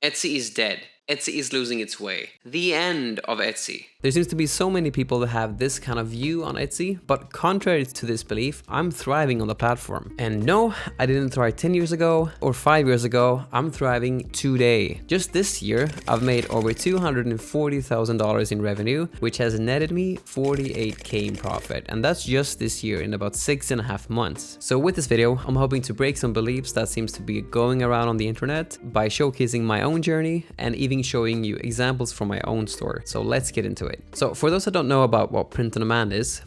Etsy is dead. Etsy is losing its way. The end of Etsy. There seems to be so many people that have this kind of view on Etsy, but contrary to this belief, I'm thriving on the platform. And no, I didn't thrive 10 years ago or 5 years ago. I'm thriving today. Just this year, I've made over $240,000 in revenue, which has netted me $48K in profit. And that's just this year in about 6.5 months. So with this video, I'm hoping to break some beliefs that seems to be going around on the internet by showcasing my own journey and even showing you examples from my own store. So let's get into it. So for those that don't know about what print on demand is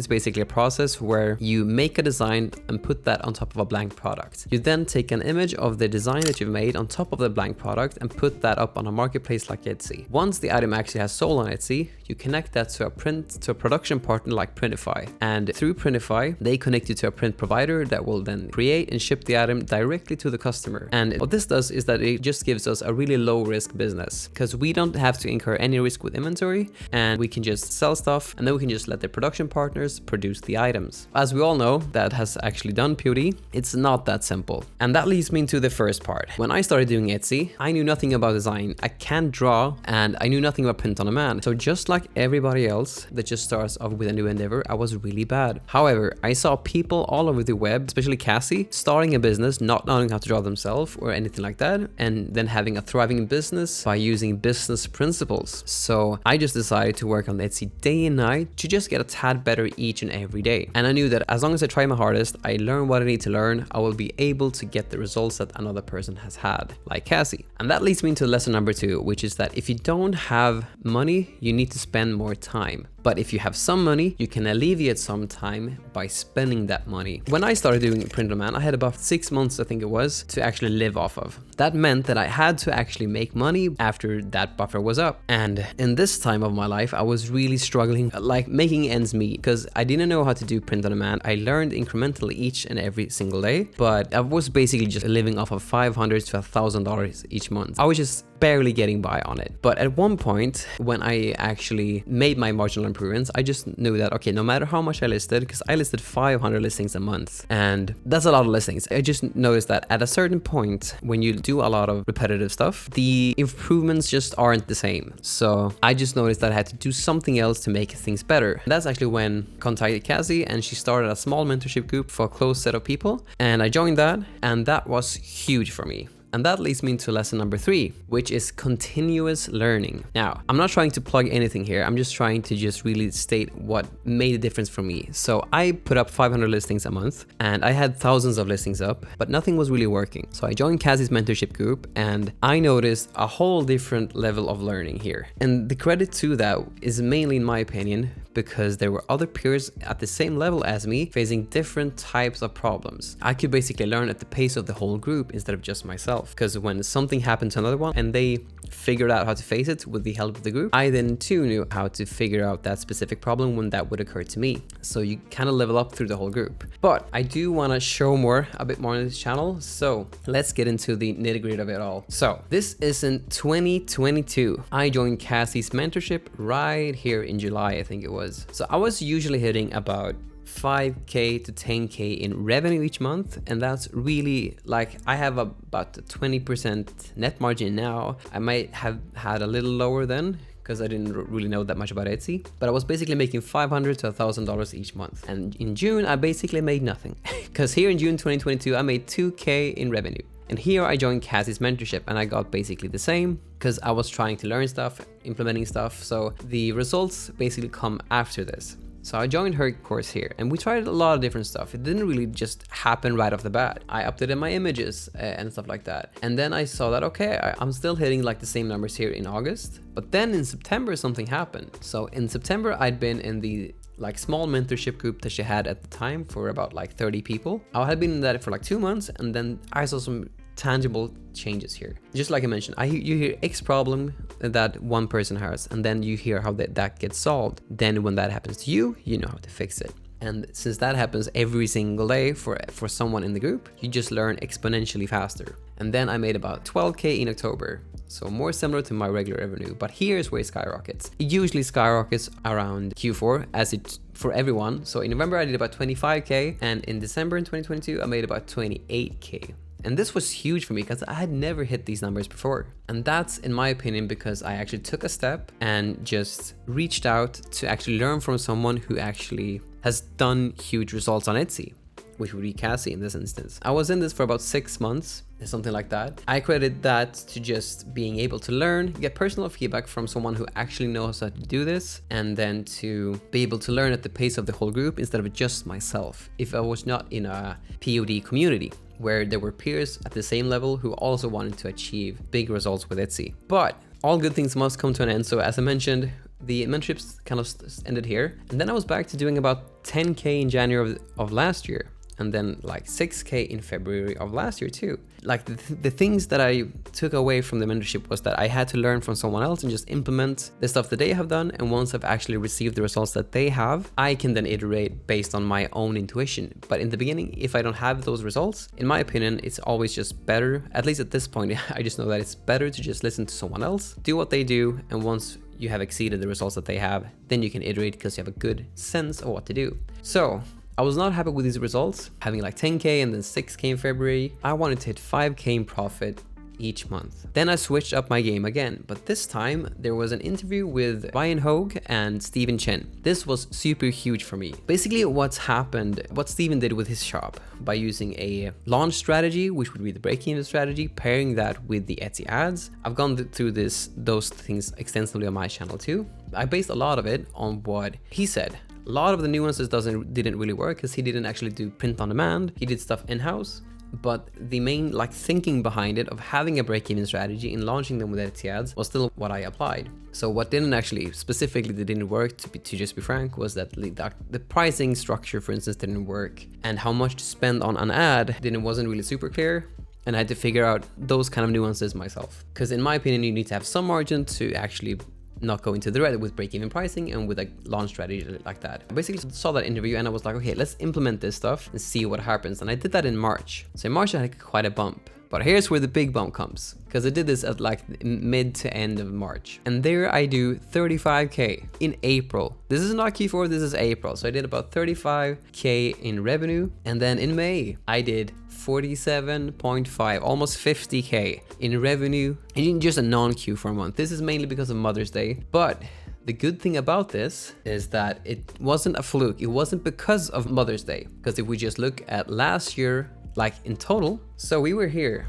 basically a process where you make a design and put that on top of a blank product. You then take an image of the design that you've made on top of the blank product and put that up on a marketplace like Etsy. Once the item actually has sold on Etsy, you connect that to a production partner like Printify. And through Printify, they connect you to a print provider that will then create and ship the item directly to the customer. And what this does is that it just gives us a really low risk business because we don't have to incur any risk with inventory and we can just sell stuff and then we can just let the production partners produce the items. As we all know, that has actually done beauty. It's not that simple. And that leads me into the first part. When I started doing Etsy, I knew nothing about design. I can't draw and I knew nothing about print on demand. So just like everybody else that just starts off with a new endeavor, I was really bad. However, I saw people all over the web, especially Cassie, starting a business, not knowing how to draw themselves or anything like that, and then having a thriving business by using business principles. So I just decided to work on Etsy day and night to just get a tad better each and every day. And I knew that as long as I try my hardest, I learn what I need to learn, I will be able to get the results that another person has had, like Cassie. And that leads me into lesson number 2, which is that if you don't have money, you need to spend more time. But if you have some money, you can alleviate some time by spending that money. When I started doing print on demand, I had about 6 months, I think it was, to actually live off of. That meant that I had to actually make money after that buffer was up. And in this time of my life, I was really struggling, like making ends meet, because I didn't know how to do print on demand. I learned incrementally each and every single day, but I was basically just living off of $500 to $1,000 each month. I was just barely getting by on it. But at one point, when I actually made my marginal improvements, I just knew that, okay, no matter how much I listed, because I listed 500 listings a month, and that's a lot of listings. I just noticed that at a certain point, when you do a lot of repetitive stuff, the improvements just aren't the same. So I just noticed that I had to do something else to make things better. And that's actually when I contacted Cassie, and she started a small mentorship group for a close set of people. And I joined that, and that was huge for me. And that leads me into lesson number 3, which is continuous learning. Now, I'm not trying to plug anything here. I'm just trying to just really state what made a difference for me. So I put up 500 listings a month and I had thousands of listings up, but nothing was really working. So I joined Cassie's mentorship group and I noticed a whole different level of learning here. And the credit to that is mainly, in my opinion, because there were other peers at the same level as me facing different types of problems. I could basically learn at the pace of the whole group instead of just myself. Because when something happened to another one and they figured out how to face it with the help of the group, I then too knew how to figure out that specific problem when that would occur to me. So you kind of level up through the whole group. But I do want to show a bit more on this channel. So let's get into the nitty-gritty of it all. So this is in 2022. I joined Cassie's mentorship right here in July, I think it was. So I was usually hitting about 5K to 10K in revenue each month, and that's really, like, I have about a 20% net margin now. I might have had a little lower then because I didn't really know that much about Etsy, but I was basically making $500 to $1,000 each month. And in June, I basically made nothing because here in June 2022, I made 2K in revenue. And here I joined Cassie's mentorship and I got basically the same because I was trying to learn stuff, implementing stuff. So the results basically come after this. So I joined her course here and we tried a lot of different stuff. It didn't really just happen right off the bat. I updated my images and stuff like that. And then I saw that, okay, I'm still hitting like the same numbers here in August. But then in September, something happened. So in September, I'd been in the like small mentorship group that she had at the time for about like 30 people. I had been in that for like 2 months and then I saw some tangible changes here. Just like I mentioned, you hear X problem that one person has, and then you hear how that gets solved. Then when that happens to you, you know how to fix it. And since that happens every single day for someone in the group, you just learn exponentially faster. And then I made about 12K in October. So more similar to my regular revenue, but here's where it skyrockets. It usually skyrockets around Q4 as it for everyone. So in November I did about 25K, and in December in 2022 I made about 28K. And this was huge for me because I had never hit these numbers before. And that's, in my opinion, because I actually took a step and just reached out to actually learn from someone who actually has done huge results on Etsy, which would be Cassie in this instance. I was in this for about 6 months, something like that. I credit that to just being able to learn, get personal feedback from someone who actually knows how to do this, and then to be able to learn at the pace of the whole group instead of just myself. If I was not in a POD community where there were peers at the same level who also wanted to achieve big results with Etsy. But all good things must come to an end. So as I mentioned, the mentorships kind of ended here. And then I was back to doing about 10K in January of last year. And then like 6K in February of last year too. Like the things that I took away from the mentorship was that I had to learn from someone else and just implement the stuff that they have done. And once I've actually received the results that they have, I can then iterate based on my own intuition. But in the beginning, if I don't have those results, in my opinion, it's always just better, at least at this point, I just know that it's better to just listen to someone else, do what they do, and once you have exceeded the results that they have, then you can iterate because you have a good sense of what to do. So I was not happy with these results, having like 10K and then 6K in February. I wanted to hit 5K in profit each month. Then I switched up my game again, but this time there was an interview with Ryan Hogue and Steven Chen. This was super huge for me. Basically what's happened, what Steven did with his shop by using a launch strategy, which would be the break-even strategy, pairing that with the Etsy ads. I've gone through those things extensively on my channel too. I based a lot of it on what he said. A lot of the nuances didn't really work because he didn't actually do print on demand. He did stuff in-house. But the main thinking behind it of having a break-even strategy and launching them with Etsy ads was still what I applied. So what didn't actually specifically that didn't work, to just be frank, was that the pricing structure, for instance, didn't work, and how much to spend on an ad wasn't really super clear. And I had to figure out those kind of nuances myself. Because in my opinion, you need to have some margin to actually not go into the red with break-even pricing and with a launch strategy like that. I basically saw that interview and I was like, okay, let's implement this stuff and see what happens. And I did that in March. So in March I had quite a bump. But here's where the big bump comes, because I did this at like mid to end of March. And there I do 35K in April. This is not Q4, this is April. So I did about 35K in revenue. And then in May, I did 47.5, almost 50K in revenue in just a non-Q4 month. This is mainly because of Mother's Day. But the good thing about this is that it wasn't a fluke. It wasn't because of Mother's Day. Because if we just look at last year, like in total, so we were here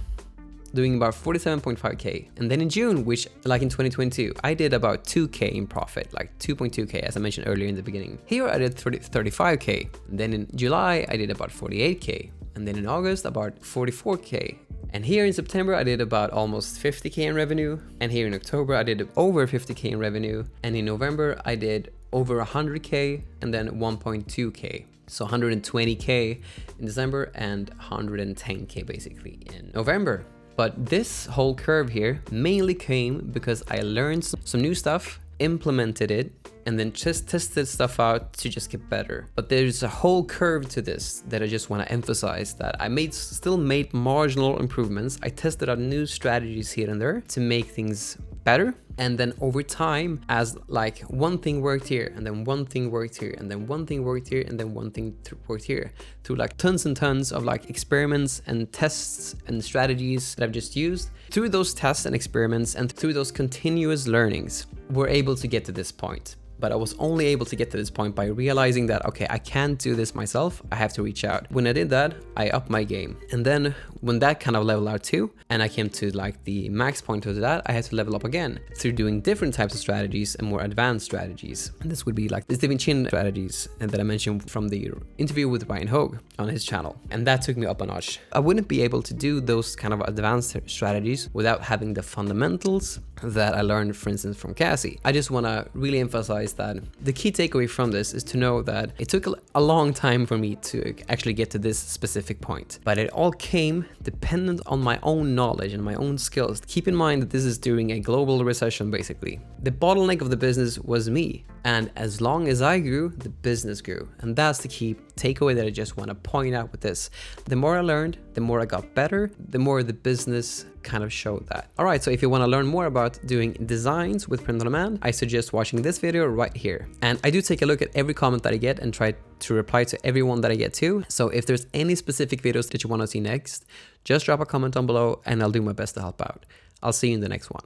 doing about 47.5K. And then in June, which like in 2022, I did about 2K in profit, like 2.2K, as I mentioned earlier in the beginning. Here I did 35K. And then in July, I did about 48K. And then in August, about 44K. And here in September, I did about almost 50K in revenue. And here in October, I did over 50K in revenue. And in November, I did over 100K and then 1.2K. So 120K in December and 110K basically in November. But this whole curve here mainly came because I learned some new stuff, implemented it, and then just tested stuff out to just get better. But there's a whole curve to this that I just want to emphasize, that I still made marginal improvements. I tested out new strategies here and there to make things better. And then over time, as like one thing worked here, and then one thing worked here, and then one thing worked here, and then one thing worked here, through like tons and tons of like experiments and tests and strategies that I've just used. Through those tests and experiments and through those continuous learnings, we're able to get to this point. But I was only able to get to this point by realizing that, okay, I can't do this myself. I have to reach out. When I did that, I upped my game. And then when that kind of leveled out too, and I came to like the max point of that, I had to level up again through doing different types of strategies and more advanced strategies. And this would be like the Steven Chen strategies that I mentioned from the interview with Ryan Hogue on his channel. And that took me up a notch. I wouldn't be able to do those kind of advanced strategies without having the fundamentals that I learned, for instance, from Cassie. I just want to really emphasize that the key takeaway from this is to know that it took a long time for me to actually get to this specific point, but it all came dependent on my own knowledge and my own skills. Keep in mind that this is during a global recession, basically. The bottleneck of the business was me. And as long as I grew, the business grew. And that's the key takeaway that I just want to point out with this. The more I learned, the more I got better, the more the business kind of showed that. All right, so if you want to learn more about doing designs with print on demand, I suggest watching this video right here. And I do take a look at every comment that I get and try to reply to everyone that I get to. So if there's any specific videos that you want to see next, just drop a comment down below and I'll do my best to help out. I'll see you in the next one.